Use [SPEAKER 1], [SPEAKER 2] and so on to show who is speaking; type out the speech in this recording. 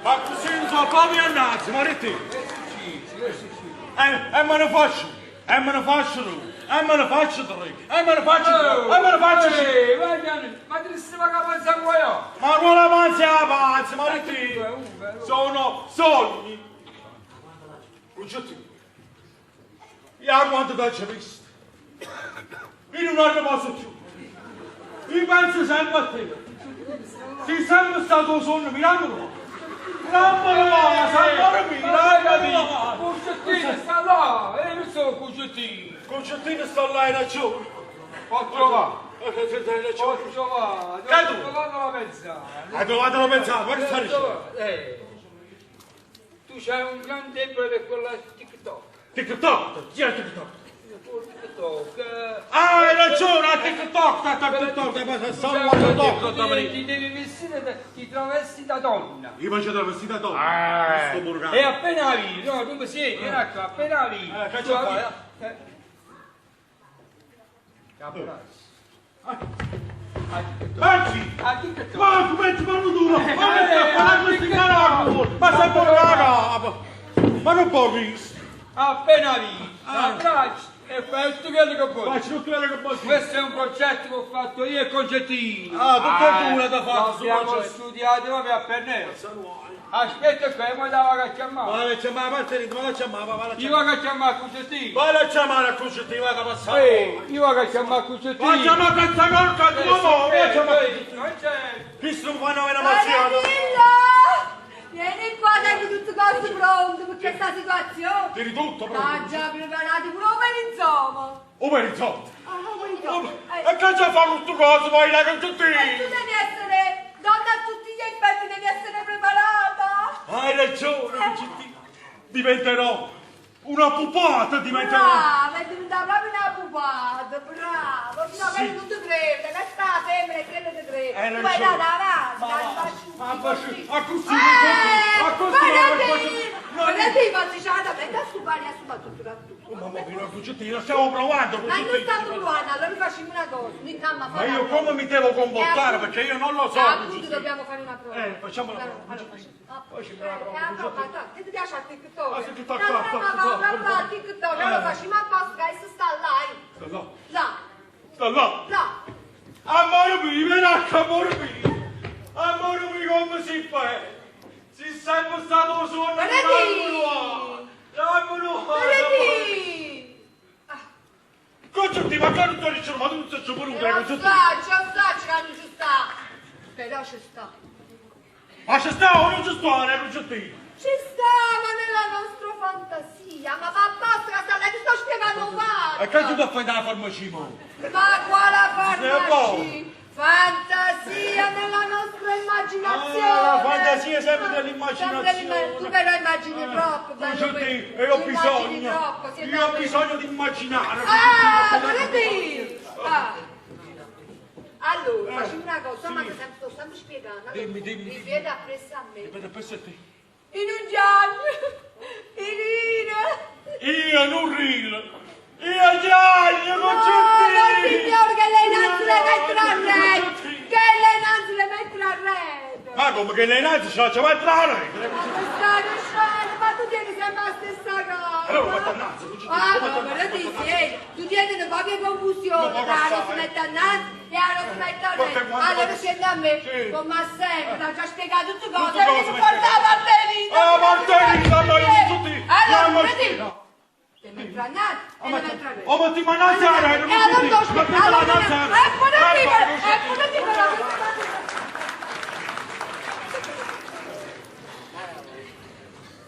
[SPEAKER 1] Ma così non so come annazzi, ma te? E me ne faccio, e me ne faccio tu, e me ne faccio tre, e me ne faccio tre, e me ne faccio tre.
[SPEAKER 2] Ma ti stiamo capanza qua io?
[SPEAKER 1] Ma quale panza è la panza, ma te? Sono sogni. Progetti. Io quanto ti ho visto. Io non ne posso più. Io penso sempre a te. Sei sempre stato sonno, mirandolo. Rammalo, sempre mirandolo.
[SPEAKER 2] Concettino sta là, e non so Concettino.
[SPEAKER 1] Concettino sta là, hai ragione.
[SPEAKER 2] Ho trovato.
[SPEAKER 1] Hai ragione.
[SPEAKER 2] Ho trovato.
[SPEAKER 1] Che tu?
[SPEAKER 2] Ho trovato la mezzana.
[SPEAKER 1] Hai trovato la mezzana, ma che stai dicendo?
[SPEAKER 2] Tu c'hai un gran debole per quella TikTok.
[SPEAKER 1] TikTok, chi è TikTok?
[SPEAKER 2] TikTok.
[SPEAKER 1] Ah, hai ragione, a TikTok,
[SPEAKER 2] Ti devi vestire, ti travesti da donna.
[SPEAKER 1] io faccio la vestita donna, sto burgano.
[SPEAKER 2] E appena lì, no, tu mi siedi, ecco, appena lì.
[SPEAKER 1] Che ci fai? Anzi,
[SPEAKER 2] A TikTok.
[SPEAKER 1] ma come ti fanno duro? Ma che sta parlando questi canali? Ma sei burgano? Ma non può visto.
[SPEAKER 2] Appena lì, abbracci e fai tutto quello che vuoi.
[SPEAKER 1] Faccio tutto quello che posso.
[SPEAKER 2] Questo è un progetto che ho fatto io e Concettino.
[SPEAKER 1] Ah, tutto tu l'hai fatto su
[SPEAKER 2] Abbiamo
[SPEAKER 1] progetto.
[SPEAKER 2] studiato proprio a pennello. Aspetta qua, mo da va a chiamare.
[SPEAKER 1] Ma la chiamare, ma la chiamare,
[SPEAKER 2] Io vado a chiamare Concettino.
[SPEAKER 1] ma la chiamare a Concettino, va da passare.
[SPEAKER 2] Io vado a chiamare Concettino.
[SPEAKER 1] Ma chiama questa corca di uomo, ma chiama.
[SPEAKER 2] Non c'è.
[SPEAKER 1] Chi non fanno una mazzata?
[SPEAKER 3] Danilo! Vieni qua, tengo tutto cose pronto per questa situazione.
[SPEAKER 1] Tiri tutto,
[SPEAKER 3] Ah
[SPEAKER 1] proprio.
[SPEAKER 3] già, preparati pure per insomma.
[SPEAKER 1] Oh, per il soldo.
[SPEAKER 3] Per insomma.
[SPEAKER 1] E che già fa questo coso, poi la
[SPEAKER 3] E tu
[SPEAKER 1] Concettino?
[SPEAKER 3] devi essere, donna a tutti gli effetti, devi essere preparata.
[SPEAKER 1] Hai ragione, Concettino. Diventerò una pupata, diventerò.
[SPEAKER 3] Brava, è diventata proprio una pupata, brava. No, per non ti credo, che sta sempre, credo ti credo. Tu vai da avanti,
[SPEAKER 1] Ma così, a così,
[SPEAKER 3] guardate, ma si c'ha da me, da stupare a stupare tutto.
[SPEAKER 1] Mamma mia, Concettino, stiamo provando,
[SPEAKER 3] Ma non stiamo
[SPEAKER 1] Concettino.
[SPEAKER 3] provando, allora facciamo una cosa, noi stiamo a
[SPEAKER 1] Ma
[SPEAKER 3] fare
[SPEAKER 1] io come mi devo comportare? Perché io non lo so.
[SPEAKER 3] appunto
[SPEAKER 1] Concettino.
[SPEAKER 3] dobbiamo fare una prova.
[SPEAKER 1] Facciamo la
[SPEAKER 3] Allora,
[SPEAKER 1] prova.
[SPEAKER 3] allora,
[SPEAKER 1] Poi ci farà la prova,
[SPEAKER 3] la prova,
[SPEAKER 1] Concettino.
[SPEAKER 3] che ti piace a TikTok?
[SPEAKER 1] Ah, sì, TikTok,
[SPEAKER 3] No,
[SPEAKER 1] TikTok,
[SPEAKER 3] a TikTok, allora facciamo apposta che adesso sta là,
[SPEAKER 1] Sta là.
[SPEAKER 3] là,
[SPEAKER 1] Sta là.
[SPEAKER 3] là.
[SPEAKER 1] Amore mio, venacca, amore mio. Amore mio, come si fa? Si sempre stato solo
[SPEAKER 3] Vedi!
[SPEAKER 1] Concettino, ma che non sto dicendo? Ma tu non sei pure un
[SPEAKER 3] Ci
[SPEAKER 1] greco, Concettino.
[SPEAKER 3] sta, che non ci sta. Però ci sta.
[SPEAKER 1] Ma ci sta o non ci sta, Concettino?
[SPEAKER 3] Ci sta, ma nella nostra fantasia. Ma va apposta, che ti sto spiegando male.
[SPEAKER 1] E che tu ti fai dalla farmacia, mo?
[SPEAKER 3] Ma quale
[SPEAKER 1] buono.
[SPEAKER 3] farmacia? Fantasia nella nostra immaginazione.
[SPEAKER 1] La fantasia è sempre
[SPEAKER 3] Sempre
[SPEAKER 1] dell'immaginazione.
[SPEAKER 3] tu che lo immagini troppo.
[SPEAKER 1] Concettino, e ho bisogno. Io ho bisogno di immaginare.
[SPEAKER 3] Ah, volete? Allora, facciamo una cosa, ma che sto sempre spiegando.
[SPEAKER 1] Dimmi.
[SPEAKER 3] Mi vede appresso a me.
[SPEAKER 1] Aspetta, pensa a te.
[SPEAKER 3] In un giallo. In
[SPEAKER 1] Io non rilo. Io giallo,
[SPEAKER 3] no,
[SPEAKER 1] Concettino.
[SPEAKER 3] signore, che lei non se le mettono a rete. Che lei non se le mettono a rete.
[SPEAKER 1] Ma come che lei non ci faccia entrare?
[SPEAKER 3] Ma tu tieni sempre la stessa cosa.
[SPEAKER 1] Ma t'annazzo, Concettino.
[SPEAKER 3] Ah, no, però ti siedi. Tu tieni una poca confusione
[SPEAKER 1] Ma
[SPEAKER 3] tra lo
[SPEAKER 1] sai.
[SPEAKER 3] smette annanzi e lo smette a
[SPEAKER 1] Perché
[SPEAKER 3] me.
[SPEAKER 1] quando-
[SPEAKER 3] Allora scendi a me,
[SPEAKER 1] Sì.
[SPEAKER 3] come sempre, ti ho già spiegato tutte cose.
[SPEAKER 1] Tutte cose,
[SPEAKER 3] E mi porta la Martellina.
[SPEAKER 1] Ah, Martellina, ma io tutti.
[SPEAKER 3] Allora,
[SPEAKER 1] la
[SPEAKER 3] vedi?
[SPEAKER 1] macchina.
[SPEAKER 3] Te metto annanzi e ne metto a me.
[SPEAKER 1] Oh, ma ti mannaggiare, non
[SPEAKER 3] E allora
[SPEAKER 1] mi
[SPEAKER 3] sto
[SPEAKER 1] senti? Ma ti
[SPEAKER 3] spiegando.
[SPEAKER 1] mannaggiare.
[SPEAKER 3] Allora, e pure ti